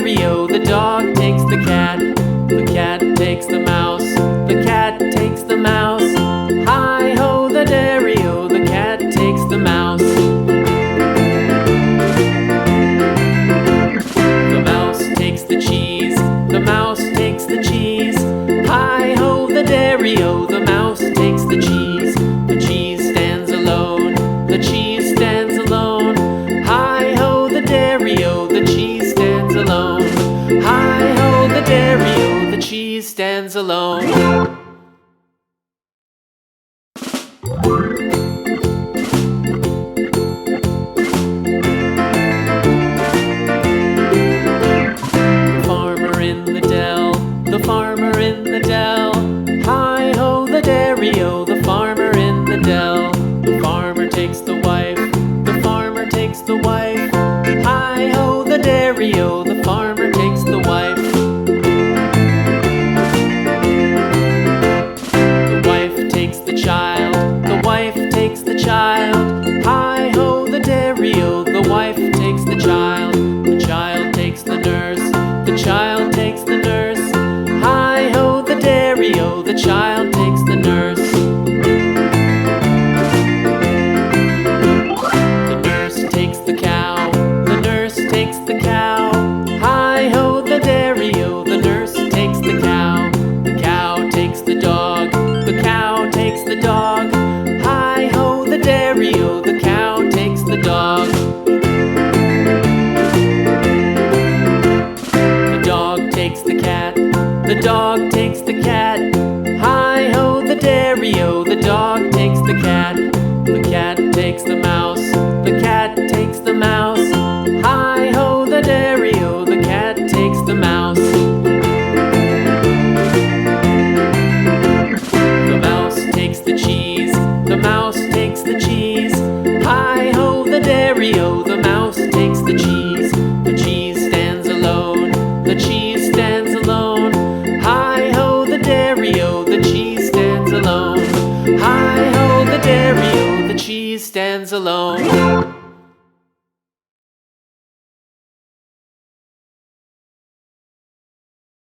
dairy-o, the dog takes the cat. The cat takes the mouse. The cat takes the mouse. Hi-ho, the dairy-o, the cat takes the mouse. The mouse takes the cheese. The mouse takes the cheese. Hi-ho, the dairy-o, the mouse takes the cheese. The cheese stands alone. The cheese stands alone. Hi-ho, the dairy-o, the cheese stands alone. Hi-ho, the dairy-o, the cheese stands alone. The farmer in the dell. Hi-ho, the dairy-o, the farmer in the dell. The farmer takes the wife. The farmer takes the wife. Hi-ho, the dairy-o, the farmer takes the wife. The wife takes the child. The wife takes the child. Hi-ho, the dairy-o, the wife takes the child. The child takes the nurse. The child takes the nurse. Hi-ho, the dairy-o, the child takes the nurse. The nurse takes the cow. The nurse takes the cow. Hi-ho, the dairy-o, the nurse takes the cow. The cow takes the dog. The cow takes the dog. Hi-ho, the dairy-o, the cow takes the dog. The dog takes the cat. The dog takes the cat. Hi-ho, the dairy-o, the dog takes the cat. The cat takes the mouse. The cat takes the mouse. Hi-ho, the dairy-o, the cat takes the mouse. The mouse takes the cheese. The mouse takes the cheese. Hi-ho, the dairy-o, the